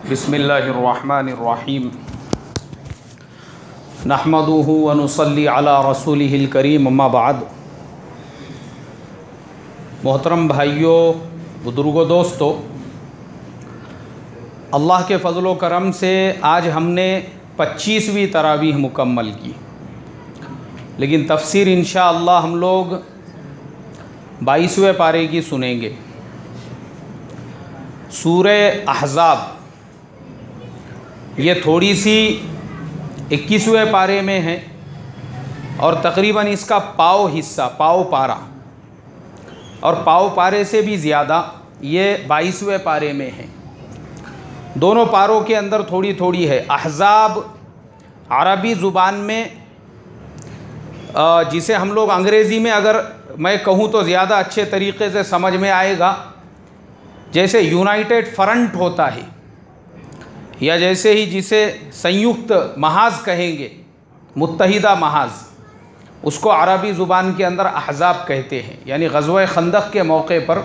बिस्मिल्लाहिर्रहमानिर्रहीम नहमदुहु व नुसल्ली अला रसूलिहिल करीम अम्मा बाद। मोहतरम भाइयों, बुजुर्गों, दोस्तों, अल्लाह के फ़ज़ल व करम से आज हमने 25वीं तरावीह मुकम्मल की, लेकिन तफसीर इंशाअल्लाह हम लोग 22वें पारे की सुनेंगे। सूरे अहज़ाब ये थोड़ी सी 21वें पारे में है और तकरीबन इसका पाव हिस्सा, पाव पारा और पाव पारे से भी ज़्यादा ये 22वें पारे में है। दोनों पारों के अंदर थोड़ी थोड़ी है। अहज़ाब अरबी ज़ुबान में जिसे हम लोग अंग्रेज़ी में अगर मैं कहूँ तो ज़्यादा अच्छे तरीक़े से समझ में आएगा, जैसे यूनाइटेड फ्रंट होता है या जैसे ही जिसे संयुक्त महाज़ कहेंगे, मुत्तहिदा महाज़, उसको अरबी ज़ुबान के अंदर अहज़ाब कहते हैं। यानी ग़ज़वा खंदक के मौके पर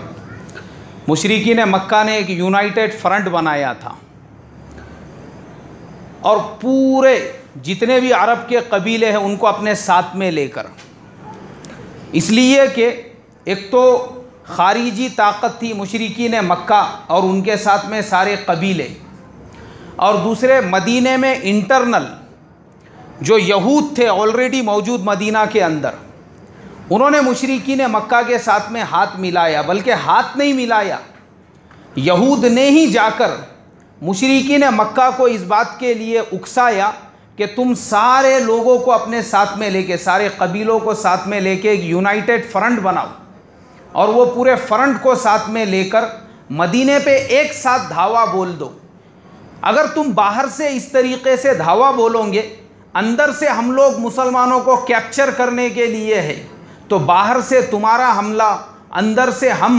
मुशरिकीन मक्का ने एक यूनाइटेड फ्रंट बनाया था और पूरे जितने भी अरब के कबीले हैं उनको अपने साथ में लेकर, इसलिए कि एक तो खारिजी ताकत थी मुशरिकीन मक्का और उनके साथ में सारे कबीले, और दूसरे मदीने में इंटरनल जो यहूद थे ऑलरेडी मौजूद मदीना के अंदर, उन्होंने मुशरिकीन मक्का के साथ में हाथ मिलाया। बल्कि हाथ नहीं मिलाया, यहूद ने ही जाकर मुशरिकीन मक्का को इस बात के लिए उकसाया कि तुम सारे लोगों को अपने साथ में लेके, सारे कबीलों को साथ में लेके एक यूनाइटेड फ्रंट बनाओ और वो पूरे फ्रंट को साथ में लेकर मदीने पे एक साथ धावा बोल दो। अगर तुम बाहर से इस तरीक़े से धावा बोलोगे, अंदर से हम लोग मुसलमानों को कैप्चर करने के लिए है, तो बाहर से तुम्हारा हमला, अंदर से हम,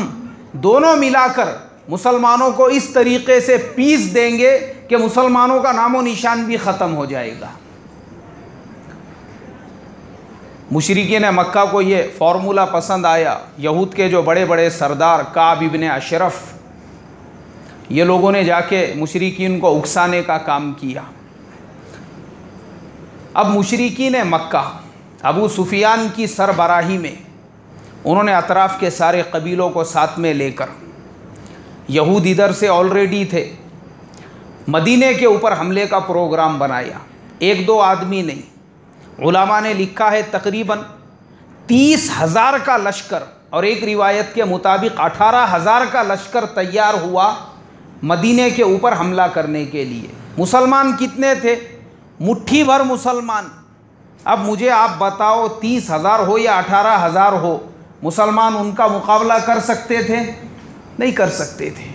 दोनों मिलाकर मुसलमानों को इस तरीक़े से पीस देंगे कि मुसलमानों का नामो निशान भी ख़त्म हो जाएगा। मुशरिकीन मक्का को ये फार्मूला पसंद आया। यहूद के जो बड़े बड़े सरदार काब इब्न अशरफ, ये लोगों ने जाके मुशरिकीन को उकसाने का काम किया। अब मुशरिकीन मक्का अबू सुफियान की सरबराही में उन्होंने अतराफ़ के सारे कबीलों को साथ में लेकर, यहूद इधर से ऑलरेडी थे, मदीने के ऊपर हमले का प्रोग्राम बनाया। एक दो आदमी नहीं, उलमा ने लिखा है तकरीबन 30,000 का लश्कर, और एक रिवायत के मुताबिक 18,000 का लश्कर तैयार हुआ मदीने के ऊपर हमला करने के लिए। मुसलमान कितने थे? मुट्ठी भर मुसलमान। अब मुझे आप बताओ, 30,000 हो या 18,000 हो, मुसलमान उनका मुकाबला कर सकते थे? नहीं कर सकते थे।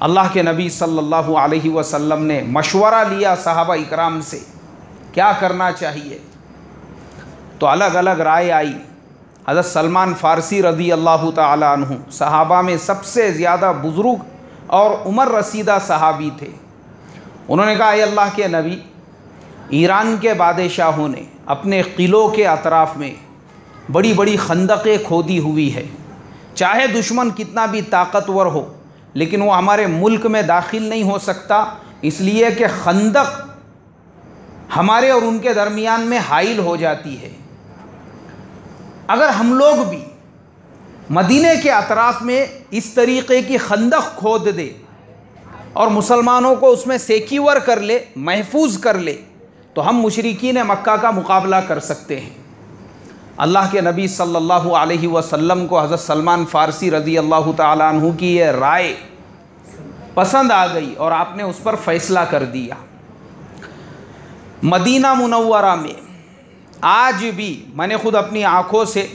अल्लाह के नबी सल्लल्लाहु अलैहि वसल्लम ने मशवरा लिया सहाबा इकराम से, क्या करना चाहिए। तो अलग अलग राय आई। हज़रत सलमान फ़ारसी रज़ी अल्लाह ताला अन्हु सहाबा में सबसे ज़्यादा बुज़ुर्ग और उमर रसीदा सहाबी थे। उन्होंने कहा, अल्लाह के नबी, ईरान के बादशाहों ने अपने किलों के अतराफ़ में बड़ी बड़ी खंदकें खोदी हुई है। चाहे दुश्मन कितना भी ताकतवर हो, लेकिन वो हमारे मुल्क में दाखिल नहीं हो सकता, इसलिए कि खंदक हमारे और उनके दरमियान में हाइल हो जाती है। अगर हम लोग भी मदीने के अतराफ़ में इस तरीक़े की खंदक खोद दे और मुसलमानों को उसमें सेक्योर कर ले, महफूज कर ले, तो हम मुशरिकीन मक्का का मुकाबला कर सकते हैं। अल्लाह के नबी सल्लल्लाहु अलैहि वसल्लम को हज़रत सलमान फ़ारसी रज़ी अल्लाह ताला अन्हु की ये राय पसंद आ गई और आपने उस पर फ़ैसला कर दिया। मदीना मुनव्वरा में आज भी मैंने ख़ुद अपनी आँखों से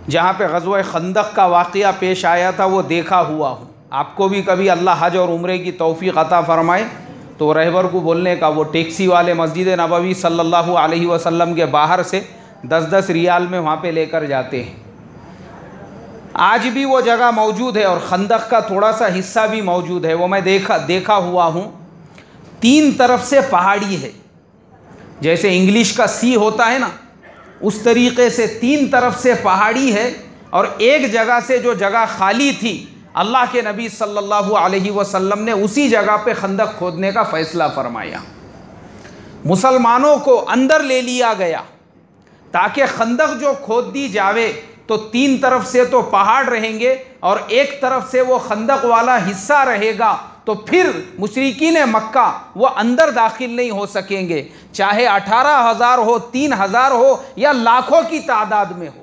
जहाँ पे ग़ज़वा खंदक का वाक़या पेश आया था वो देखा हुआ हूँ। आपको भी कभी अल्लाह हज और उम्रे की तौफ़ीक़ अता फ़रमाए तो रहबर को बोलने का, वो टैक्सी वाले मस्जिद नबवी सल्लल्लाहु अलैहि वसल्लम के बाहर से 10-10 रियाल में वहाँ पे लेकर जाते हैं। आज भी वो जगह मौजूद है और खंदक का थोड़ा सा हिस्सा भी मौजूद है, वो मैं देखा हुआ हूँ। 3 तरफ से पहाड़ी है, जैसे इंग्लिश का सी होता है ना, उस तरीक़े से 3 तरफ से पहाड़ी है और एक जगह से जो जगह खाली थी अल्लाह के नबी सल्लल्लाहु अलैहि वसल्लम ने उसी जगह पे खंदक खोदने का फ़ैसला फरमाया। मुसलमानों को अंदर ले लिया गया ताकि खंदक जो खोद दी जावे तो तीन तरफ से तो पहाड़ रहेंगे और एक तरफ से वो खंदक वाला हिस्सा रहेगा, तो फिर मुशरिकीन मक्का वो अंदर दाखिल नहीं हो सकेंगे, चाहे 18,000 हो, 3,000 हो या लाखों की तादाद में हो।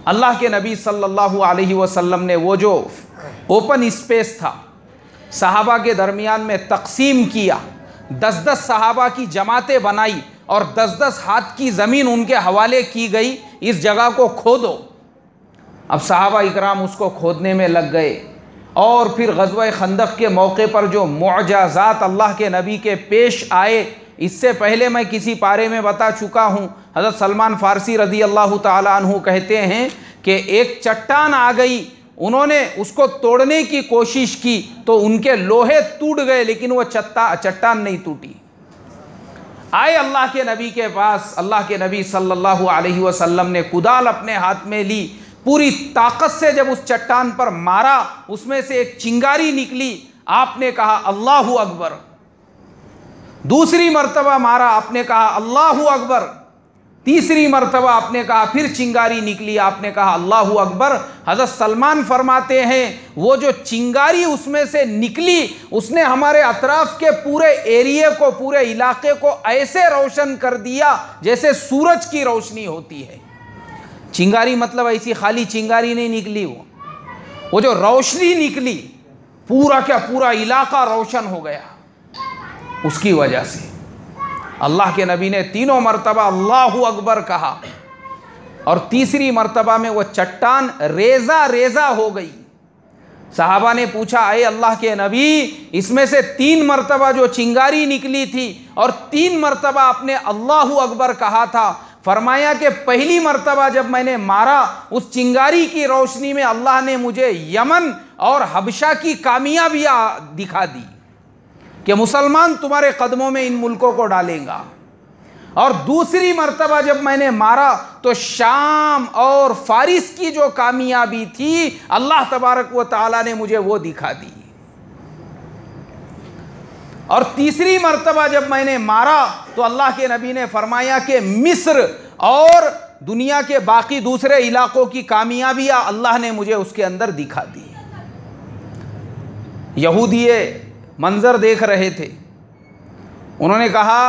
अल्लाह के नबी सल्लल्लाहु अलैहि वसल्लम ने वो जो ओपन स्पेस था सहाबा के दरमियान में तकसीम किया, 10-10 सहाबा की जमातें बनाई और 10-10 हाथ की ज़मीन उनके हवाले की गई, इस जगह को खोदो। अब सहाबा इकराम उसको खोदने में लग गए और फिर ग़ज़वा खंदक के मौके पर जो मुअज़ाज़ात अल्लाह के नबी के पेश आए, इससे पहले मैं किसी पारे में बता चुका हूँ। हज़रत सलमान फ़ारसी रज़ी अल्लाह ताला अन्हु कहते हैं कि एक चट्टान आ गई, उन्होंने उसको तोड़ने की कोशिश की तो उनके लोहे टूट गए, लेकिन वो चट्टान नहीं टूटी। आए अल्लाह के नबी के पास, अल्लाह के नबी सल्लल्लाहु अलैहि वसल्लम ने कुदाल अपने हाथ में ली, पूरी ताकत से जब उस चट्टान पर मारा, उसमें से एक चिंगारी निकली। आपने कहा अल्लाहु अकबर। दूसरी मर्तबा मारा, आपने कहा अल्लाहु अकबर। तीसरी मर्तबा आपने कहा, फिर चिंगारी निकली, आपने कहा अल्लाहु अकबर। हज़रत सलमान फरमाते हैं वो जो चिंगारी उसमें से निकली, उसने हमारे अतराफ के पूरे एरिया को, पूरे इलाके को ऐसे रोशन कर दिया जैसे सूरज की रोशनी होती है। चिंगारी मतलब ऐसी खाली चिंगारी नहीं निकली, वो जो रोशनी निकली, पूरा क्या पूरा इलाका रोशन हो गया। उसकी वजह से अल्लाह के नबी ने तीनों मर्तबा अल्लाहु अकबर कहा और तीसरी मर्तबा में वो चट्टान रेजा रेजा हो गई। सहाबा ने पूछा, अरे अल्लाह के नबी, इसमें से 3 मर्तबा जो चिंगारी निकली थी और 3 मर्तबा आपने अल्लाहु अकबर कहा था। फरमाया कि पहली मर्तबा जब मैंने मारा, उस चिंगारी की रोशनी में अल्लाह ने मुझे यमन और हबशा की कामयाबियाँ दिखा दी कि मुसलमान तुम्हारे कदमों में इन मुल्कों को डालेगा। और दूसरी मर्तबा जब मैंने मारा तो शाम और फारिस की जो कामयाबी थी, अल्लाह तबारक व तआला ने मुझे वो दिखा दी। और तीसरी मर्तबा जब मैंने मारा तो अल्लाह के नबी ने फरमाया कि मिस्र और दुनिया के बाकी दूसरे इलाकों की कामयाबियाँ अल्लाह ने मुझे उसके अंदर दिखा दी। यहूदी मंज़र देख रहे थे, उन्होंने कहा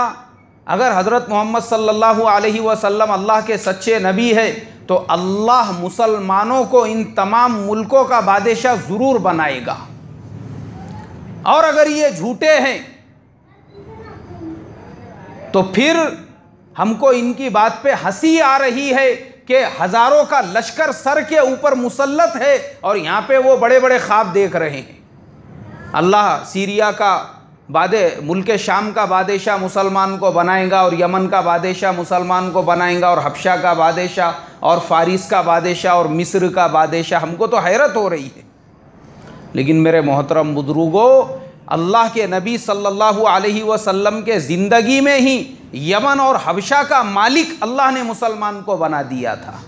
अगर हज़रत मोहम्मद सल्लल्लाहु अलैहि वसल्लम अल्लाह के सच्चे नबी है तो अल्लाह मुसलमानों को इन तमाम मुल्कों का बादशाह ज़रूर बनाएगा, और अगर ये झूठे हैं तो फिर हमको इनकी बात पे हंसी आ रही है कि हज़ारों का लश्कर सर के ऊपर मुसल्लत है और यहाँ पे वो बड़े बड़े ख्वाब देख रहे हैं। अल्लाह सीरिया का मुल्क शाम का बादशाह मुसलमान को बनाएगा और यमन का बादशाह मुसलमान को बनाएगा और हबशा का बादशाह और फारिस का बादशाह और मिस्र का बादशाह। हमको तो हैरत हो रही है, लेकिन मेरे मोहतरम बुजुर्गों, अल्लाह के नबी सल्लल्लाहु अलैहि वसल्लम के ज़िंदगी में ही यमन और हबशा का मालिक अल्लाह ने मुसलमान को बना दिया था।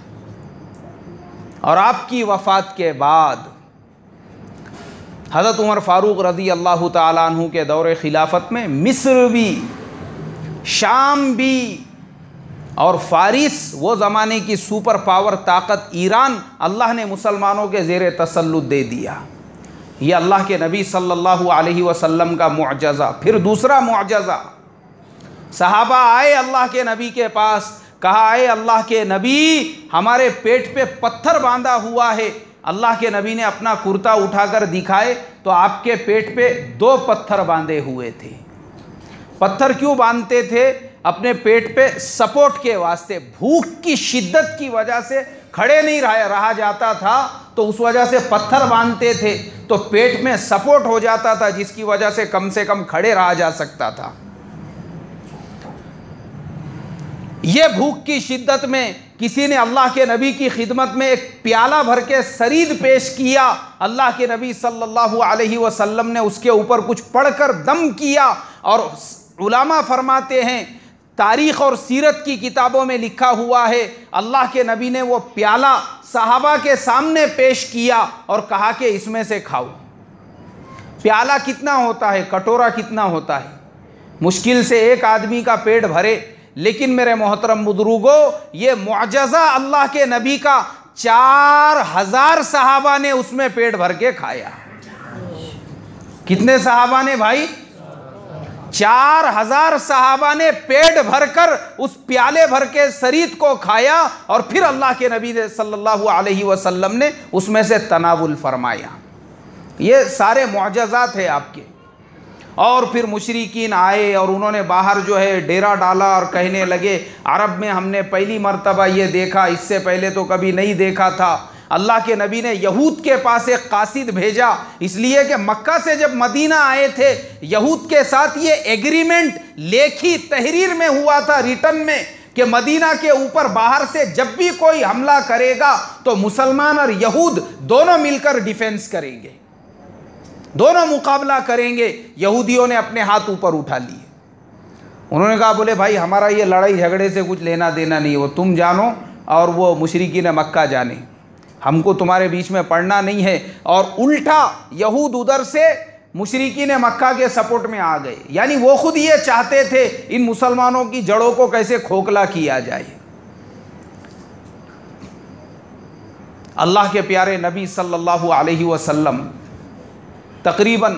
और आपकी वफ़ात के बाद हज़रत उमर फ़ारूक रज़ी अल्लाह ताला अन्हु के दौरे खिलाफत में मिस्र भी, शाम भी और फारिस, वो ज़माने की सुपर पावर ताकत ईरान, अल्लाह ने मुसलमानों के ज़ेर तसल्लुत दे दिया। ये अल्लाह के नबी सल्लल्लाहु अलैहि वसल्लम का मुअज्ज़ज़ा। फिर दूसरा मुअज्ज़ज़ा, सहाबा आए अल्लाह के नबी के पास, कहा आए अल्लाह के नबी, हमारे पेट पे पत्थर बांधा हुआ है। अल्लाह के नबी ने अपना कुर्ता उठाकर दिखाए तो आपके पेट पे 2 पत्थर बांधे हुए थे। पत्थर क्यों बांधते थे? अपने पेट पे सपोर्ट के वास्ते। भूख की शिद्दत की वजह से खड़े नहीं रहा जाता था, तो उस वजह से पत्थर बांधते थे, तो पेट में सपोर्ट हो जाता था, जिसकी वजह से कम खड़े रहा जा सकता था। ये भूख की शिद्दत में किसी ने अल्लाह के नबी की खिदमत में एक प्याला भर के सरीद पेश किया। अल्लाह के नबी सल्लल्लाहु अलैहि वसल्लम ने उसके ऊपर कुछ पढ़कर दम किया। और उलामा फरमाते हैं, तारीख़ और सीरत की किताबों में लिखा हुआ है, अल्लाह के नबी ने वो प्याला सहाबा के सामने पेश किया और कहा कि इसमें से खाओ। प्याला कितना होता है, कटोरा कितना होता है, मुश्किल से एक आदमी का पेट भरे। लेकिन मेरे मोहतरम बुजुर्गों, ये मुअज्जज़ा अल्लाह के नबी का 4000 सहाबा ने उसमें पेट भर के खाया। कितने सहाबा ने भाई? 4000 सहाबा ने पेट भरकर उस प्याले भर के शरीत को खाया और फिर अल्लाह के नबी सल्लल्लाहु अलैहि वसल्लम ने उसमें से तनावुल फरमाया। ये सारे मुअज्जज़ात है आपके। और फिर मुशरिकीन आए और उन्होंने बाहर जो है डेरा डाला और कहने लगे अरब में हमने पहली मर्तबा ये देखा, इससे पहले तो कभी नहीं देखा था। अल्लाह के नबी ने यहूद के पास एक कासिद भेजा, इसलिए कि मक्का से जब मदीना आए थे यहूद के साथ ये एग्रीमेंट लेखी तहरीर में हुआ था, रिटर्न में, कि मदीना के ऊपर बाहर से जब भी कोई हमला करेगा तो मुसलमान और यहूद दोनों मिलकर डिफेंस करेंगे, दोनों मुकाबला करेंगे। यहूदियों ने अपने हाथ ऊपर उठा लिए। उन्होंने कहा बोले भाई हमारा ये लड़ाई झगड़े से कुछ लेना देना नहीं, वो तुम जानो और वो मुशरिकीन मक्का जाने, हमको तुम्हारे बीच में पड़ना नहीं है। और उल्टा यहूद उधर से मुशरिकीन मक्का के सपोर्ट में आ गए, यानी वो खुद ये चाहते थे इन मुसलमानों की जड़ों को कैसे खोखला किया जाए। अल्लाह के प्यारे नबी सल्लल्लाहु अलैहि वसल्लम तकरीबन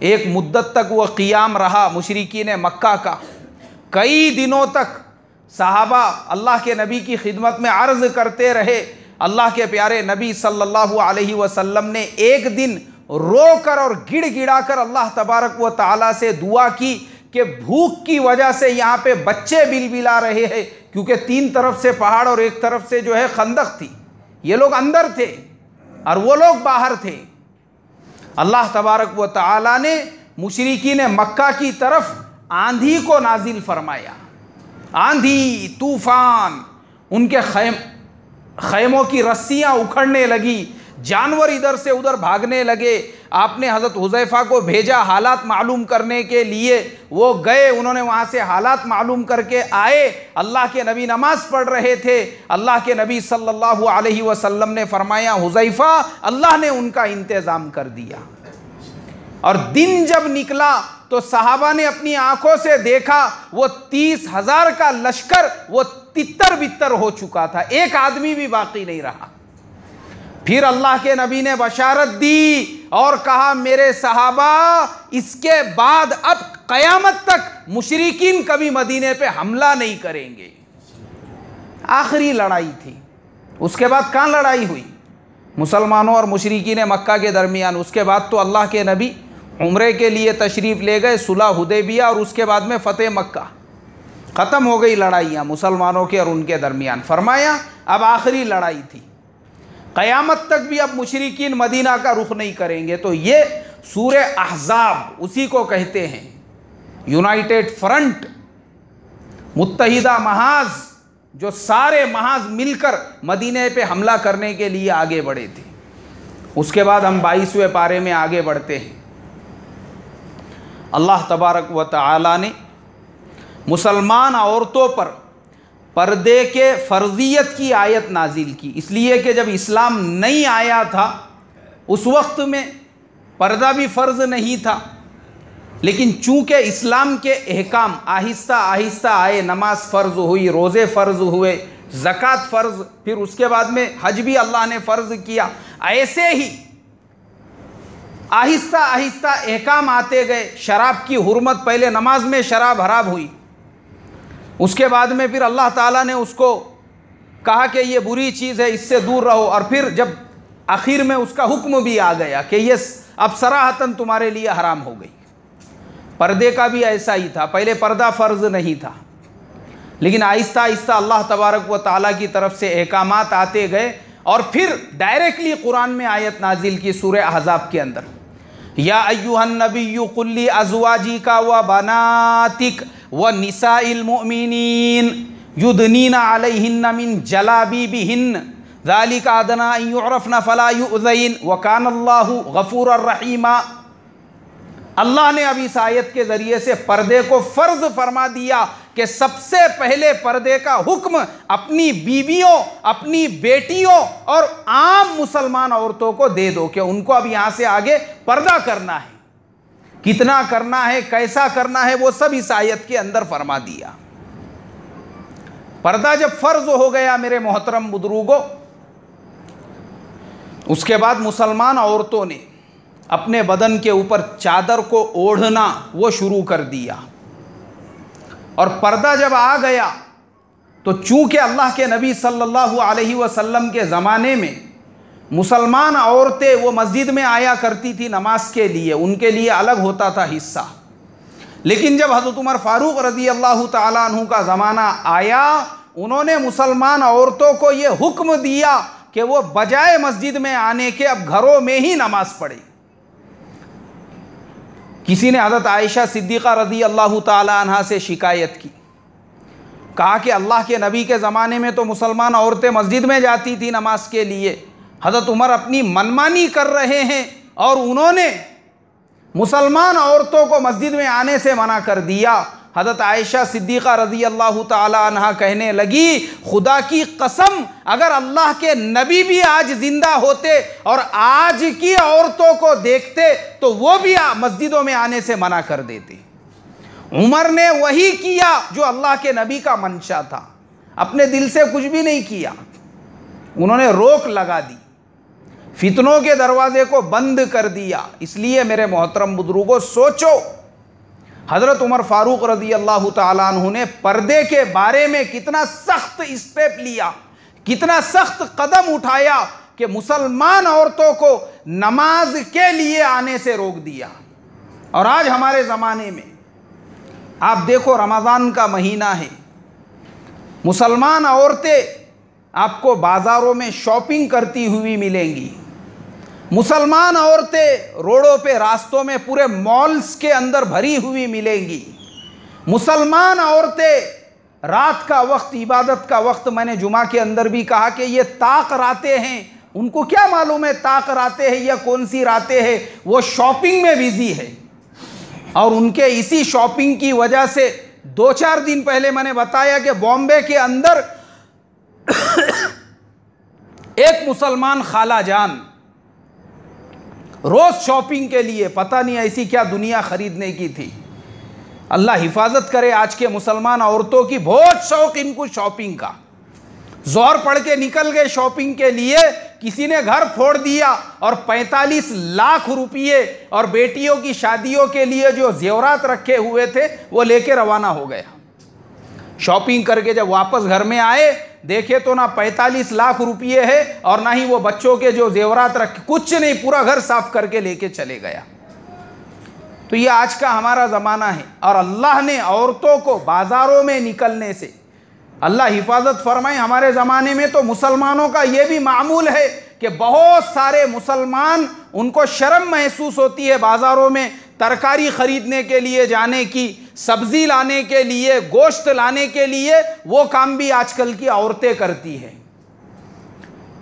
एक मुद्दत तक वह क़ियाम रहा मुशरिकीन मक्का का। कई दिनों तक सहाबा अल्लाह के नबी की खिदमत में अर्ज़ करते रहे। अल्लाह के प्यारे नबी सल्लल्लाहु अलैहि वसल्लम ने एक दिन रोकर और गिड़गिड़ा कर अल्लाह तबारक व तआला से दुआ की कि भूख की वजह से यहाँ पे बच्चे बिलबिला रहे हैं, क्योंकि 3 तरफ से पहाड़ और एक तरफ से जो है खंदक थी। ये लोग अंदर थे और वो लोग बाहर थे। अल्लाह तबारक व तआला ने मुशरिकीन मक्का की तरफ आंधी को नाजिल फरमाया। आंधी तूफान, उनके खैमों की रस्सियाँ उखड़ने लगी, जानवर इधर से उधर भागने लगे। आपने हज़रत हुज़ैफ़ा को भेजा हालात मालूम करने के लिए, वो गए, उन्होंने वहाँ से हालात मालूम करके आए। अल्लाह के नबी नमाज़ पढ़ रहे थे। अल्लाह के नबी सल्लल्लाहु अलैहि वसल्लम ने फरमाया हुज़ैफ़ा अल्लाह ने उनका इंतज़ाम कर दिया। और दिन जब निकला तो सहाबा ने अपनी आंखों से देखा वो 30,000 का लश्कर वो तितर बितर हो चुका था, एक आदमी भी बाकी नहीं रहा। फिर अल्लाह के नबी ने बशारत दी और कहा मेरे सहाबा इसके बाद अब क़यामत तक मुशरिकीन कभी मदीने पे हमला नहीं करेंगे। आखिरी लड़ाई थी। उसके बाद कहाँ लड़ाई हुई? मुसलमानों और मुशरिकीन मक्का के दरमियान। उसके बाद तो अल्लाह के नबी उम्रे के लिए तशरीफ़ ले गए, सुलह हुदैबिया, और उसके बाद में फ़तेह मक्का। ख़त्म हो गई लड़ाइयाँ मुसलमानों के और उनके दरमियान। फरमाया अब आखिरी लड़ाई थी, क़यामत तक भी अब मुशरिकीन मदीना का रुख नहीं करेंगे। तो ये सूरे अहज़ाब उसी को कहते हैं, यूनाइटेड फ्रंट, मुत्तहिदा महाज, जो सारे महाज मिलकर मदीने पे हमला करने के लिए आगे बढ़े थे। उसके बाद हम 22वें पारे में आगे बढ़ते हैं। अल्लाह तबारक व तआला ने मुसलमान औरतों पर पर्दे के फ़र्ज़ियत की आयत नाजिल की, इसलिए कि जब इस्लाम नहीं आया था उस वक्त में पर्दा भी फ़र्ज़ नहीं था। लेकिन चूँकि इस्लाम के अहकाम आहिस्ता आहिस्ता आए, नमाज फ़र्ज़ हुई, रोज़े फ़र्ज़ हुए, ज़कात फ़र्ज़, फिर उसके बाद में हज भी अल्लाह ने फ़र्ज़ किया। ऐसे ही आहिस्ता आहिस्ता अहकाम आते गए। शराब की हुर्मत, पहले नमाज में शराब हराम हुई, उसके बाद में फिर अल्लाह ताला ने उसको कहा कि ये बुरी चीज़ है, इससे दूर रहो। और फिर जब आखिर में उसका हुक्म भी आ गया कि ये अब सराहतन तुम्हारे लिए हराम हो गई। पर्दे का भी ऐसा ही था, पहले पर्दा फ़र्ज़ नहीं था, लेकिन आहिस्ता आहिस्ता अल्लाह तबारक व तआला की तरफ से अहकामात आते गए। और फिर डायरेक्टली कुरान में आयत नाजिल की सूरे अहज़ाब के अंदर, या अय्युहन नबिय्यु कुल्ली अज़वाजिका व बनातिक व निसाइल मुमिनीन युदनीना अलैहिन्ना मिन जलाबीबिहिन्न ज़ालिका अदना अन युअरफ़ना फ़ला युज़ैन व कानल्लाहु गफ़ूरर रहीमा। अल्लाह ने अब इस आयत के ज़रिए से पर्दे को फ़र्ज़ फरमा दिया कि सबसे पहले पर्दे का हुक्म अपनी बीवियों, अपनी बेटियों और आम मुसलमान औरतों को दे दो कि उनको अब यहां से आगे पर्दा करना है। कितना करना है, कैसा करना है, वो सब इस आयत के अंदर फरमा दिया। पर्दा जब फर्ज हो गया मेरे मोहतरम बुजुर्गों, उसके बाद मुसलमान औरतों ने अपने बदन के ऊपर चादर को ओढ़ना वो शुरू कर दिया। और पर्दा जब आ गया तो चूंकि अल्लाह के नबी सल्लल्लाहु अलैहि वसल्लम के ज़माने में मुसलमान औरतें वो मस्जिद में आया करती थी नमाज के लिए, उनके लिए अलग होता था हिस्सा। लेकिन जब हज़रत उमर फारूक रज़ी अल्लाह ताला अन्हु का ज़माना आया, उन्होंने मुसलमान औरतों को ये हुक्म दिया कि वो बजाय मस्जिद में आने के अब घरों में ही नमाज पढ़े। किसी ने हज़रत आयशा सिद्दीक़ा रज़ी अल्लाह ताला अन्हा से शिकायत की, कहा कि अल्लाह के नबी के ज़माने में तो मुसलमान औरतें मस्जिद में जाती थी नमाज के लिए, हज़रत उमर अपनी मनमानी कर रहे हैं और उन्होंने मुसलमान औरतों को मस्जिद में आने से मना कर दिया। हज़रत आयशा सिद्दीक़ा रज़ी अल्लाह ताला अन्हा कहने लगी, खुदा की कसम अगर अल्लाह के नबी भी आज ज़िंदा होते और आज की औरतों को देखते तो वो भी मस्जिदों में आने से मना कर देते। उमर ने वही किया जो अल्लाह के नबी का मंशा था, अपने दिल से कुछ भी नहीं किया। उन्होंने रोक लगा दी, फितनों के दरवाजे को बंद कर दिया। इसलिए मेरे मोहतरम बुजुर्गों, सोचो हज़रत उमर फारूक रज़ी अल्लाह ताला अन्हु ने पर्दे के बारे में कितना सख्त स्टेप लिया, कितना सख्त कदम उठाया कि मुसलमान औरतों को नमाज के लिए आने से रोक दिया। और आज हमारे ज़माने में आप देखो, रमज़ान का महीना है, मुसलमान औरतें आपको बाज़ारों में शॉपिंग करती हुई मिलेंगी। मुसलमान औरतें रोडों पे, रास्तों में, पूरे मॉल्स के अंदर भरी हुई मिलेंगी। मुसलमान औरतें रात का वक्त, इबादत का वक्त, मैंने जुमा के अंदर भी कहा कि ये ताक रातें हैं, उनको क्या मालूम है ताक रातें हैं या कौन सी रातें हैं, वो शॉपिंग में बिजी है। और उनके इसी शॉपिंग की वजह से 2-4 दिन पहले मैंने बताया कि बॉम्बे के अंदर एक मुसलमान खाला जान रोज शॉपिंग के लिए, पता नहीं ऐसी क्या दुनिया खरीदने की थी, अल्लाह हिफाजत करे आज के मुसलमान औरतों की, बहुत शौक इनको शॉपिंग का। जोहर पढ़ के निकल गए शॉपिंग के लिए, किसी ने घर फोड़ दिया और 45 लाख रुपये और बेटियों की शादियों के लिए जो जेवरात रखे हुए थे वो लेके रवाना हो गया। शॉपिंग करके जब वापस घर में आए, देखे तो ना 45 लाख रुपये है और ना ही वो बच्चों के जो जेवरात रखे, कुछ नहीं, पूरा घर साफ करके लेके चले गया। तो ये आज का हमारा ज़माना है। और अल्लाह ने औरतों को बाज़ारों में निकलने से, अल्लाह हिफाजत फरमाए, हमारे ज़माने में तो मुसलमानों का ये भी मामूल है कि बहुत सारे मुसलमान, उनको शर्म महसूस होती है बाज़ारों में तरकारी ख़रीदने के लिए जाने की, सब्ज़ी लाने के लिए, गोश्त लाने के लिए, वो काम भी आजकल की औरतें करती हैं।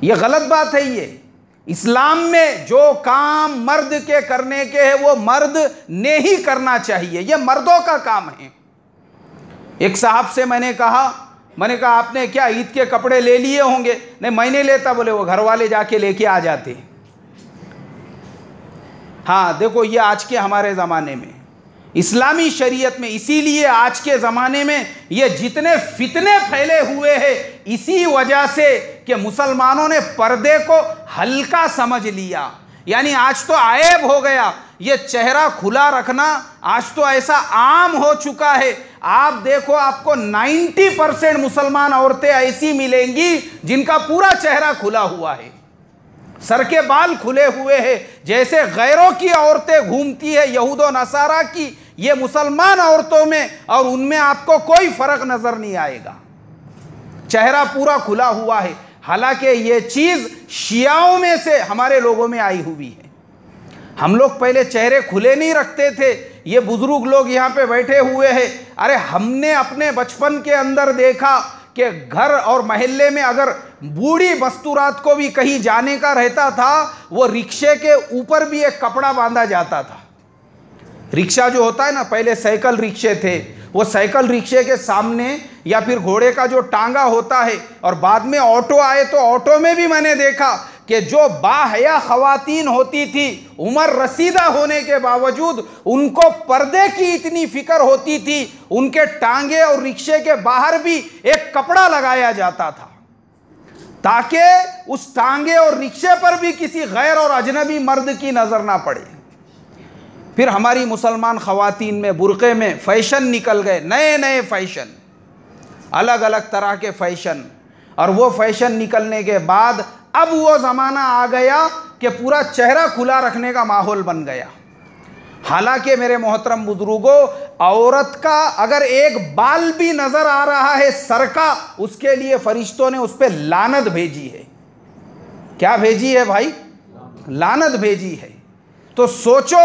ये गलत बात है। ये इस्लाम में जो काम मर्द के करने के है वो मर्द ने ही करना चाहिए, ये मर्दों का काम है। एक साहब से मैंने कहा आपने क्या ईद के कपड़े ले लिए होंगे? नहीं, मैं नहीं लेता। बोले वो घर वाले जाके लेके आ जाते। हाँ देखो, ये आज के हमारे ज़माने में इस्लामी शरीयत में, इसीलिए आज के ज़माने में ये जितने फितने फैले हुए हैं, इसी वजह से कि मुसलमानों ने पर्दे को हल्का समझ लिया। यानी आज तो आएब हो गया, ये चेहरा खुला रखना आज तो ऐसा आम हो चुका है। आप देखो, आपको 90% मुसलमान औरतें ऐसी मिलेंगी जिनका पूरा चेहरा खुला हुआ है, सर के बाल खुले हुए हैं, जैसे गैरों की औरतें घूमती है यहूद और नसारा की, ये मुसलमान औरतों में और उनमें आपको कोई फर्क नजर नहीं आएगा। चेहरा पूरा खुला हुआ है। हालांकि ये चीज शियाओं में से हमारे लोगों में आई हुई है। हम लोग पहले चेहरे खुले नहीं रखते थे। ये बुजुर्ग लोग यहाँ पे बैठे हुए हैं, अरे हमने अपने बचपन के अंदर देखा कि घर और मोहल्ले में अगर बूढ़ी मस्तूरात को भी कहीं जाने का रहता था, वो रिक्शे के ऊपर भी एक कपड़ा बांधा जाता था। रिक्शा जो होता है ना, पहले साइकिल रिक्शे थे, वो साइकिल रिक्शे के सामने या फिर घोड़े का जो टांगा होता है, और बाद में ऑटो आए तो ऑटो में भी मैंने देखा कि जो बाहया खवातीन होती थी, उम्र रसीदा होने के बावजूद उनको पर्दे की इतनी फिक्र होती थी, उनके टांगे और रिक्शे के बाहर भी एक कपड़ा लगाया जाता था ताकि उस टांगे और रिक्शे पर भी किसी गैर और अजनबी मर्द की नज़र ना पड़े। फिर हमारी मुसलमान ख़वातीन में बुर्क़े में फ़ैशन निकल गए, नए नए फ़ैशन, अलग अलग तरह के फ़ैशन। और वो फ़ैशन निकलने के बाद अब वो ज़माना आ गया कि पूरा चेहरा खुला रखने का माहौल बन गया। हालांकि मेरे मोहतरम बुजुर्गों, औरत का अगर एक बाल भी नज़र आ रहा है सर का, उसके लिए फरिश्तों ने उस पर लानत भेजी है। क्या भेजी है भाई? लानत भेजी है। तो सोचो,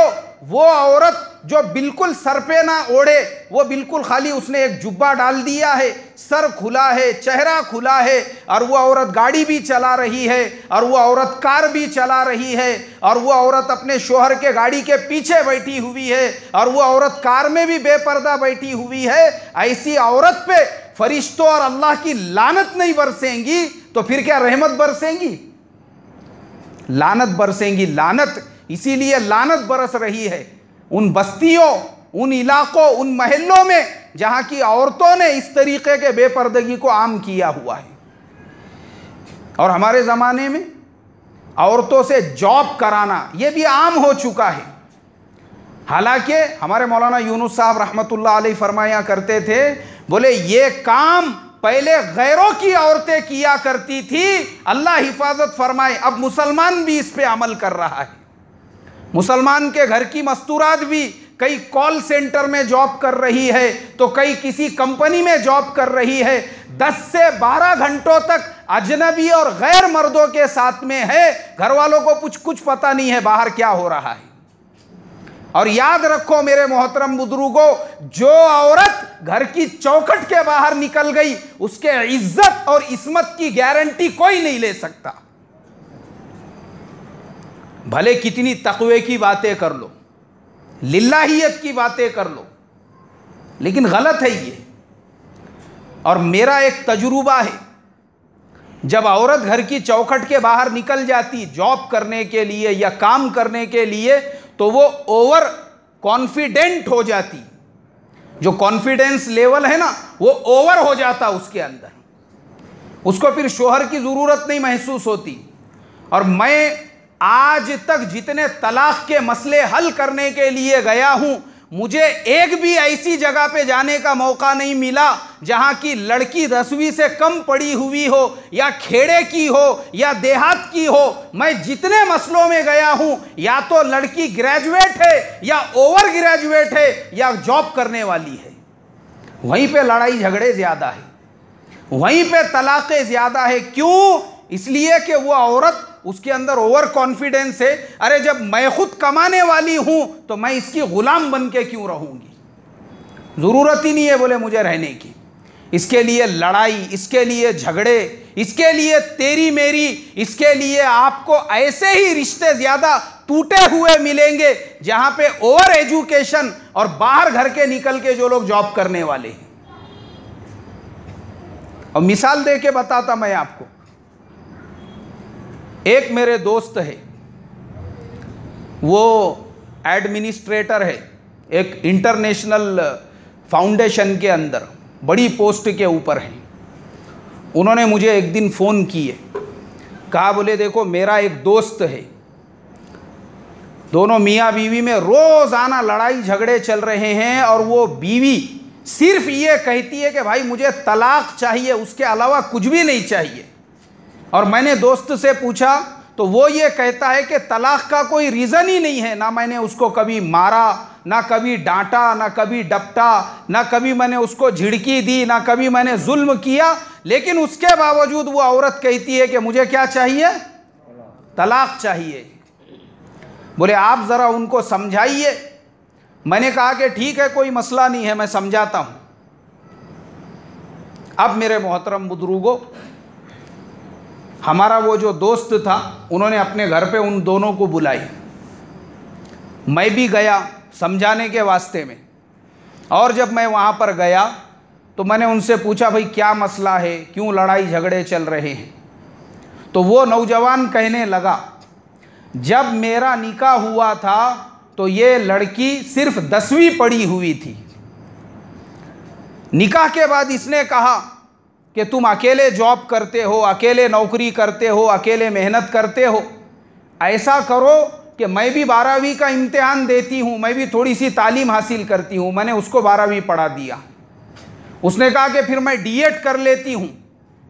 वो औरत जो बिल्कुल सर पे ना ओढ़े, वो बिल्कुल खाली उसने एक जुब्बा डाल दिया है, सर खुला है, चेहरा खुला है, और वो औरत गाड़ी भी चला रही है, और वो औरत कार भी चला रही है, और वो औरत अपने शोहर के गाड़ी के पीछे बैठी हुई है, और वो औरत कार में भी बेपर्दा बैठी हुई है। ऐसी औरत पे फरिश्तों और अल्लाह की लानत नहीं बरसेंगी तो फिर क्या रहमत बरसेंगी? लानत बरसेंगी, लानत। इसीलिए लानत बरस रही है उन बस्तियों, उन इलाकों, उन महल्लों में जहां की औरतों ने इस तरीके के बेपर्दगी को आम किया हुआ है। और हमारे ज़माने में औरतों से जॉब कराना ये भी आम हो चुका है। हालांकि हमारे मौलाना यूनुस साहब रहमतुल्लाह अलैह फरमाया करते थे, बोले ये काम पहले गैरों की औरतें किया करती थी, अल्लाह हिफाजत फरमाए, अब मुसलमान भी इस पे अमल कर रहा है। मुसलमान के घर की मस्तूरात भी कई कॉल सेंटर में जॉब कर रही है, तो कई किसी कंपनी में जॉब कर रही है, 10 से 12 घंटों तक अजनबी और गैर मर्दों के साथ में है। घर वालों को कुछ पता नहीं है बाहर क्या हो रहा है। और याद रखो मेरे मोहतरम बुजुर्गों, जो औरत घर की चौखट के बाहर निकल गई, उसके इज्जत और इस्मत की गारंटी कोई नहीं ले सकता। भले कितनी तक़वे की बातें कर लो, लिल्लाहियत की बातें कर लो, लेकिन गलत है ये। और मेरा एक तजुर्बा है, जब औरत घर की चौखट के बाहर निकल जाती जॉब करने के लिए या काम करने के लिए, तो वो ओवर कॉन्फिडेंट हो जाती। जो कॉन्फिडेंस लेवल है ना, वो ओवर हो जाता उसके अंदर, उसको फिर शोहर की ज़रूरत नहीं महसूस होती। और मैं आज तक जितने तलाक के मसले हल करने के लिए गया हूं, मुझे एक भी ऐसी जगह पे जाने का मौका नहीं मिला जहां की लड़की 10वीं से कम पढ़ी हुई हो, या खेड़े की हो, या देहात की हो। मैं जितने मसलों में गया हूं, या तो लड़की ग्रेजुएट है, या ओवर ग्रेजुएट है, या जॉब करने वाली है। वहीं पे लड़ाई झगड़े ज़्यादा है, वहीं पे तलाक़ें ज़्यादा है। क्यों? इसलिए कि वो औरत, उसके अंदर ओवर कॉन्फिडेंस है। अरे जब मैं खुद कमाने वाली हूं तो मैं इसकी गुलाम बन के क्यों रहूंगी? ज़रूरत ही नहीं है बोले मुझे रहने की। इसके लिए लड़ाई, इसके लिए झगड़े, इसके लिए तेरी मेरी, इसके लिए आपको ऐसे ही रिश्ते ज़्यादा टूटे हुए मिलेंगे जहां पे ओवर एजुकेशन और बाहर घर के निकल के जो लोग जॉब करने वाले हैं। और मिसाल दे के बताता मैं आपको, एक मेरे दोस्त है, वो एडमिनिस्ट्रेटर है एक इंटरनेशनल फाउंडेशन के अंदर, बड़ी पोस्ट के ऊपर है। उन्होंने मुझे एक दिन फ़ोन किए, कहा बोले देखो मेरा एक दोस्त है, दोनों मियाँ बीवी में रोज़ाना लड़ाई झगड़े चल रहे हैं, और वो बीवी सिर्फ ये कहती है कि भाई मुझे तलाक चाहिए, उसके अलावा कुछ भी नहीं चाहिए। और मैंने दोस्त से पूछा तो वो ये कहता है कि तलाक का कोई रीज़न ही नहीं है, ना मैंने उसको कभी मारा, ना कभी डांटा, ना कभी डपटा, ना कभी मैंने उसको झिड़की दी, ना कभी मैंने जुल्म किया, लेकिन उसके बावजूद वो औरत कहती है कि मुझे क्या चाहिए? तलाक चाहिए। बोले आप ज़रा उनको समझाइए। मैंने कहा कि ठीक है, कोई मसला नहीं है, मैं समझाता हूँ। अब मेरे मोहतरम बुजुर्गों, हमारा वो जो दोस्त था, उन्होंने अपने घर पे उन दोनों को बुलाई। मैं भी गया समझाने के वास्ते में। और जब मैं वहाँ पर गया तो मैंने उनसे पूछा, भाई क्या मसला है, क्यों लड़ाई झगड़े चल रहे हैं? तो वो नौजवान कहने लगा, जब मेरा निकाह हुआ था तो ये लड़की सिर्फ 10वीं पढ़ी हुई थी। निकाह के बाद इसने कहा कि तुम अकेले जॉब करते हो, अकेले नौकरी करते हो, अकेले मेहनत करते हो, ऐसा करो कि मैं भी 12वीं का इम्तिहान देती हूँ, मैं भी थोड़ी सी तालीम हासिल करती हूँ। मैंने उसको 12वीं पढ़ा दिया। उसने कहा कि फिर मैं डीएड कर लेती हूँ,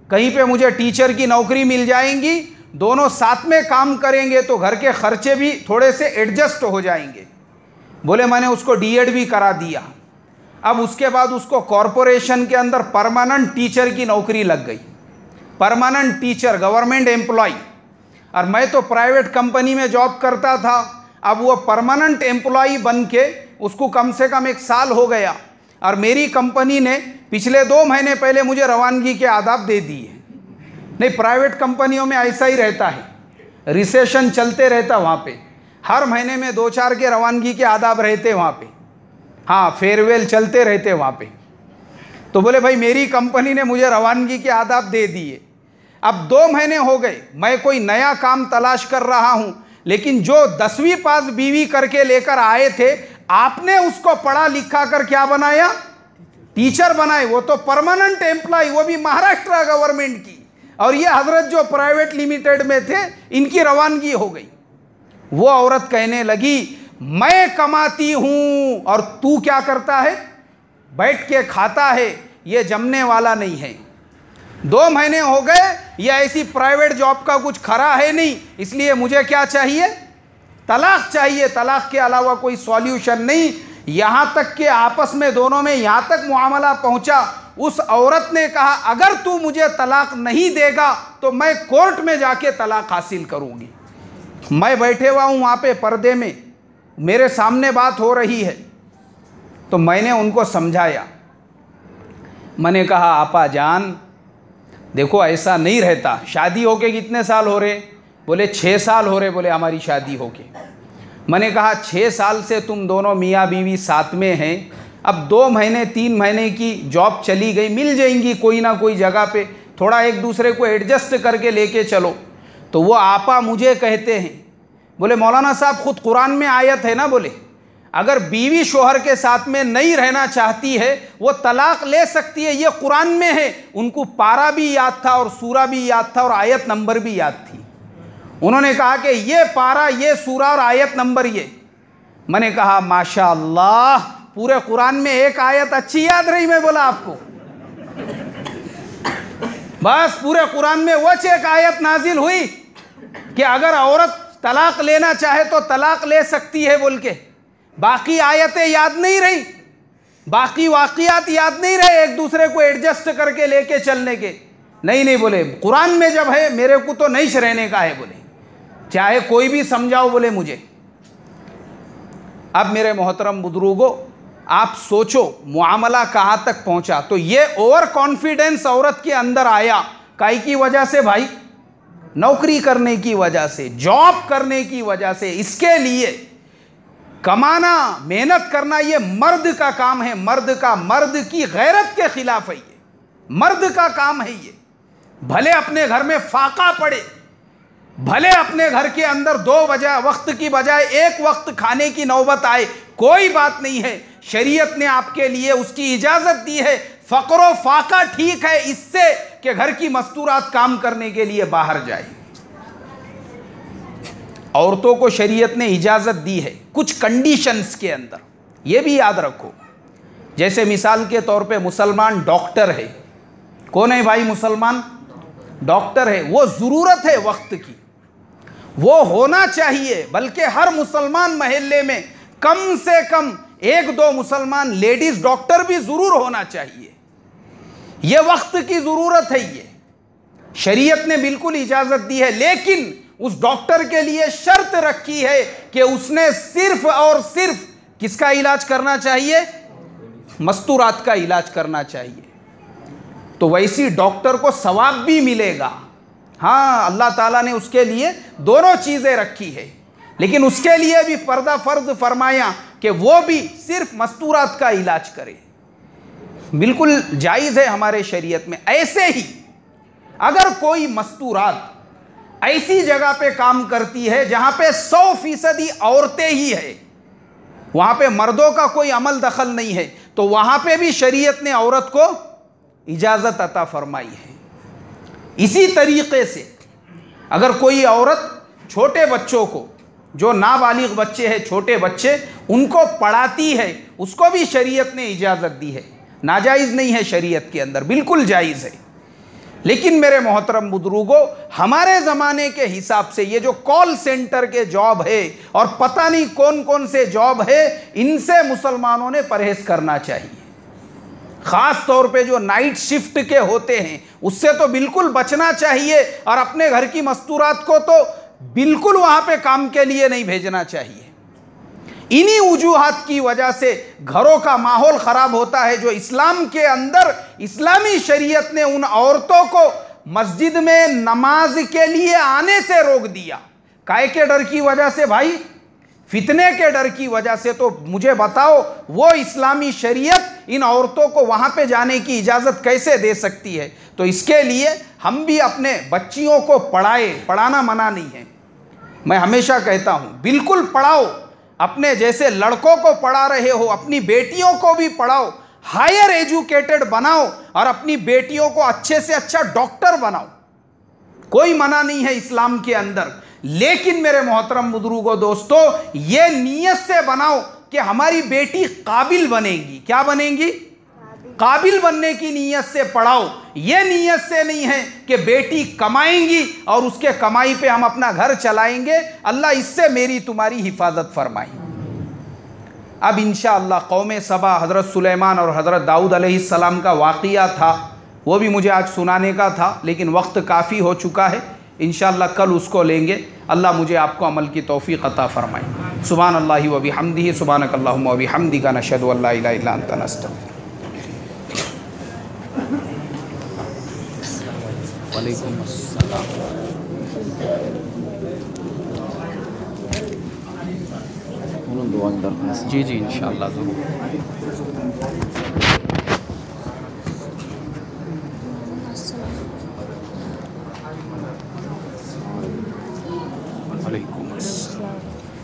कहीं पे मुझे टीचर की नौकरी मिल जाएंगी, दोनों साथ में काम करेंगे तो घर के खर्चे भी थोड़े से एडजस्ट हो जाएंगे। बोले मैंने उसको डीएड भी करा दिया। अब उसके बाद उसको कॉरपोरेशन के अंदर परमानेंट टीचर की नौकरी लग गई, परमानेंट टीचर, गवर्नमेंट एम्प्लॉय। और मैं तो प्राइवेट कंपनी में जॉब करता था। अब वो परमानेंट एम्प्लॉय बन के उसको कम से कम 1 साल हो गया, और मेरी कंपनी ने पिछले 2 महीने पहले मुझे रवानगी के आदाब दे दिए। नहीं, प्राइवेट कंपनियों में ऐसा ही रहता है, रिसेशन चलते रहता वहाँ पे, हर महीने में 2-4 के रवानगी के आदाब रहते वहाँ पे, हाँ फेयरवेल चलते रहते वहाँ पे। तो बोले भाई मेरी कंपनी ने मुझे रवानगी के आदाब दे दिए। अब 2 महीने हो गए, मैं कोई नया काम तलाश कर रहा हूँ, लेकिन जो 10वीं पास बीवी करके लेकर आए थे, आपने उसको पढ़ा लिखा कर क्या बनाया? टीचर बनाए। वो तो परमानेंट एम्प्लॉय, वो भी महाराष्ट्र गवर्नमेंट की, और ये हजरत जो प्राइवेट लिमिटेड में थे, इनकी रवानगी हो गई। वो औरत कहने लगी, मैं कमाती हूं और तू क्या करता है? बैठ के खाता है, ये जमने वाला नहीं है। 2 महीने हो गए, ये ऐसी प्राइवेट जॉब का कुछ खरा है नहीं, इसलिए मुझे क्या चाहिए? तलाक चाहिए। तलाक के अलावा कोई सॉल्यूशन नहीं। यहां तक कि आपस में दोनों में यहां तक मुआमला पहुंचा, उस औरत ने कहा अगर तू मुझे तलाक नहीं देगा तो मैं कोर्ट में जाके तलाक हासिल करूंगी। मैं बैठे हुआ हूं वहां पे पर्दे में, मेरे सामने बात हो रही है। तो मैंने उनको समझाया, मैंने कहा आपा जान देखो ऐसा नहीं रहता। शादी होके कितने साल हो रहे? बोले 6 साल हो रहे। बोले हमारी शादी होके। मैंने कहा 6 साल से तुम दोनों मियाँ बीवी साथ में हैं, अब 2 महीने 3 महीने की जॉब चली गई, मिल जाएंगी कोई ना कोई जगह पे, थोड़ा एक दूसरे को एडजस्ट करके लेके चलो। तो वो आपा मुझे कहते हैं, बोले मौलाना साहब खुद कुरान में आयत है ना, बोले अगर बीवी शोहर के साथ में नहीं रहना चाहती है वो तलाक ले सकती है, ये कुरान में है। उनको पारा भी याद था और सूरा भी याद था और आयत नंबर भी याद थी। उन्होंने कहा कि ये पारा, ये सूरा और आयत नंबर ये। मैंने कहा माशाअल्लाह, पूरे कुरान में एक आयत अच्छी याद रही। मैं बोला आपको बस पूरे कुरान में वो एक आयत नाजिल हुई कि अगर औरत तलाक लेना चाहे तो तलाक ले सकती है बोल के। बाकी आयतें याद नहीं रही, बाकी वाक़ियात याद नहीं रहे एक दूसरे को एडजस्ट करके लेके चलने के। नहीं बोले कुरान में जब है मेरे को तो नहीं रहने का है, बोले चाहे कोई भी समझाओ बोले मुझे। अब मेरे मोहतरम बुजुर्गों, आप सोचो मुआमला कहाँ तक पहुँचा। तो ये ओवर कॉन्फिडेंस औरत के अंदर आया, काई की वजह से भाई? नौकरी करने की वजह से, जॉब करने की वजह से। इसके लिए कमाना, मेहनत करना ये मर्द का काम है, मर्द की गैरत के खिलाफ है, ये मर्द का काम है। ये भले अपने घर में फाका पड़े, भले अपने घर के अंदर 2 वक्त की बजाय 1 वक्त खाने की नौबत आए, कोई बात नहीं है। शरीयत ने आपके लिए उसकी इजाजत दी है। फकरो फाका ठीक है इससे कि घर की मस्तूरात काम करने के लिए बाहर जाए। औरतों को शरीयत ने इजाजत दी है कुछ कंडीशंस के अंदर, यह भी याद रखो। जैसे मिसाल के तौर पे मुसलमान डॉक्टर है। कौन है भाई? मुसलमान डॉक्टर है। वो ज़रूरत है वक्त की, वो होना चाहिए। बल्कि हर मुसलमान महल्ले में कम से कम 1-2 मुसलमान लेडीज डॉक्टर भी ज़रूर होना चाहिए। ये वक्त की ज़रूरत है, ये शरीयत ने बिल्कुल इजाज़त दी है। लेकिन उस डॉक्टर के लिए शर्त रखी है कि उसने सिर्फ और सिर्फ किसका इलाज करना चाहिए? मस्तूरात का इलाज करना चाहिए। तो वैसी डॉक्टर को सवाब भी मिलेगा। हाँ, अल्लाह ताला ने उसके लिए दोनों चीज़ें रखी है, लेकिन उसके लिए भी पर्दा फर्ज फरमाया कि वो भी सिर्फ मस्तूरात का इलाज करे। बिल्कुल जायज़ है हमारे शरीयत में। ऐसे ही अगर कोई मस्तूरात ऐसी जगह पे काम करती है जहां पे 100% औरतें ही है, वहां पे मर्दों का कोई अमल दखल नहीं है, तो वहां पे भी शरीयत ने औरत को इजाज़त अता फरमाई है। इसी तरीके से अगर कोई औरत छोटे बच्चों को, जो नाबालिग बच्चे हैं, छोटे बच्चे, उनको पढ़ाती है, उसको भी शरीयत ने इजाज़त दी है। नाजायज़ नहीं है शरीयत के अंदर, बिल्कुल जायज़ है। लेकिन मेरे मोहतरम बुजुर्गों, हमारे ज़माने के हिसाब से ये जो कॉल सेंटर के जॉब है और पता नहीं कौन कौन से जॉब है, इनसे मुसलमानों ने परहेज़ करना चाहिए। ख़ास तौर पे जो नाइट शिफ्ट के होते हैं, उससे तो बिल्कुल बचना चाहिए, और अपने घर की मस्तूरात को तो बिल्कुल वहाँ पे काम के लिए नहीं भेजना चाहिए। इन्हीं वजूहात की वजह से घरों का माहौल ख़राब होता है, जो इस्लाम के अंदर इस्लामी शरीयत ने उन औरतों को मस्जिद में नमाज के लिए आने से रोक दिया। काहे के डर की वजह से भाई? फितने के डर की वजह से। तो मुझे बताओ, वो इस्लामी शरीयत इन औरतों को वहाँ पे जाने की इजाज़त कैसे दे सकती है? तो इसके लिए हम भी अपने बच्चियों को पढ़ाना मना नहीं है। मैं हमेशा कहता हूँ, बिल्कुल पढ़ाओ। अपने जैसे लड़कों को पढ़ा रहे हो, अपनी बेटियों को भी पढ़ाओ, हायर एजुकेटेड बनाओ, और अपनी बेटियों को अच्छे से अच्छा डॉक्टर बनाओ। कोई मना नहीं है इस्लाम के अंदर। लेकिन मेरे मोहतरम बुजुर्गों, दोस्तों, ये नीयत से बनाओ कि हमारी बेटी काबिल बनेगी। क्या बनेगी? काबिल बनने की नीयत से पढ़ाओ। ये नीयत से नहीं है कि बेटी कमाएंगी और उसके कमाई पे हम अपना घर चलाएंगे, अल्लाह इससे मेरी तुम्हारी हिफाजत फरमाए। अब इंशाअल्लाह कौम सबा, हज़रत सुलेमान और हज़रत दाऊद अलैहिस्सलाम का वाक़िया था, वो भी मुझे आज सुनाने का था, लेकिन वक्त काफ़ी हो चुका है। इंशाअल्लाह कल उसको लेंगे। अल्लाह मुझे आपको अमल की तौफ़ीक़ अता फ़रमाए। सुब्हानल्लाहि व बिहम्दिही, सुब्हानकल्लाहुम्मा व बिहम्दिका, नशहदु अल्ला इलाहा इल्ला अंता, नस्तग़फिरुक। वालेकुम अस्सलाम। जी जी इंशाअल्लाह ज़रूर।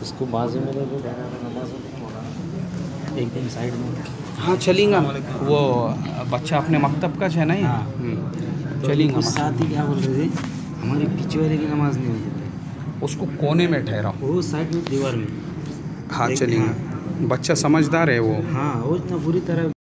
इसको बाजू में ले एक दिन साइड में। हाँ चलेंगे। वो बच्चा अपने मकतब का है ना? हाँ। चलेंगे। साथ ही क्या बोल रहे थे, हमारी पीछे वाले की नमाज नहीं होती, उसको कोने में ठहरा, वो साइड में दीवार में। हाँ चलेंगे। बच्चा समझदार है वो। हाँ, वो इतना बुरी तरह